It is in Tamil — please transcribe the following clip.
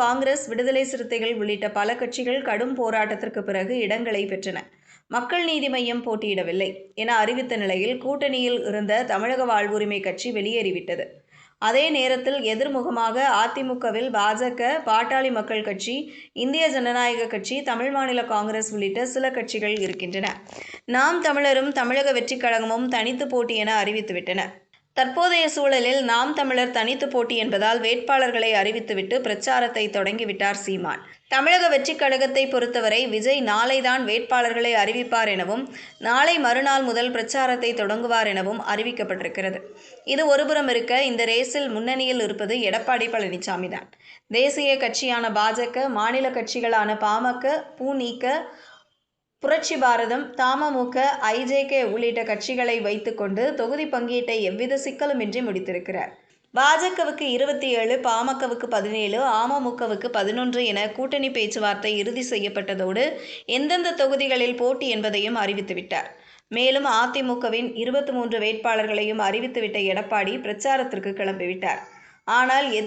காங்கிரஸ், விடுதலை சிறுத்தைகள் உள்ளிட்ட பல கட்சிகள் கடும் போராட்டத்திற்கு பிறகு இடங்களை பெற்றன. மக்கள் நீதி மய்யம் போட்டியிடவில்லை என அறிவித்த நிலையில் கூட்டணியில் இருந்த தமிழக வாழ்வுரிமை கட்சி வெளியேறிவிட்டது. அதே நேரத்தில் எதிர்முகமாக அதிமுகவில் பாஜக, பாட்டாளி மக்கள் கட்சி, இந்திய ஜனநாயக கட்சி, தமிழ் மாநில காங்கிரஸ் உள்ளிட்ட சில கட்சிகள் இருக்கின்றன. நாம் தமிழரும் தமிழக வெற்றிக் கழகமும் தனித்து போட்டி என அறிவித்துவிட்டன. தற்போதைய சூழலில் நாம் தமிழர் தனித்து போட்டி என்பதால் வேட்பாளர்களை அறிவித்துவிட்டு பிரச்சாரத்தை தொடங்கிவிட்டார் சீமான். தமிழக வெற்றிக் கழகத்தை பொறுத்தவரை விஜய் நாளைதான் வேட்பாளர்களை அறிவிப்பார் எனவும், நாளை மறுநாள் முதல் பிரச்சாரத்தை தொடங்குவார் எனவும் அறிவிக்கப்பட்டிருக்கிறது. இது ஒருபுறம் இருக்க, இந்த ரேஸில் முன்னணியில் இருப்பது எடப்பாடி பழனிசாமி தான். தேசிய கட்சியான பாஜக, மாநில கட்சிகளான பாமக, பு.நி.க., புரட்சி பாரதம், தமுமுக, ஐ.ஜே.கே. உள்ளிட்ட கட்சிகளை வைத்துக்கொண்டு தொகுதி பங்கீட்டை எவ்வித சிக்கலுமின்றி முடித்திருக்கிறார். பாஜகவுக்கு 27, பாமகவுக்கு 17, அமமுகவுக்கு 11 என கூட்டணி பேச்சுவார்த்தை இறுதி செய்யப்பட்டதோடு எந்தெந்த தொகுதிகளில் போட்டி என்பதையும் அறிவித்துவிட்டார். மேலும் அதிமுகவின் 23 வேட்பாளர்களையும் அறிவித்துவிட்ட எடப்பாடி பிரச்சாரத்திற்கு கிளம்பிவிட்டார். ஆனால்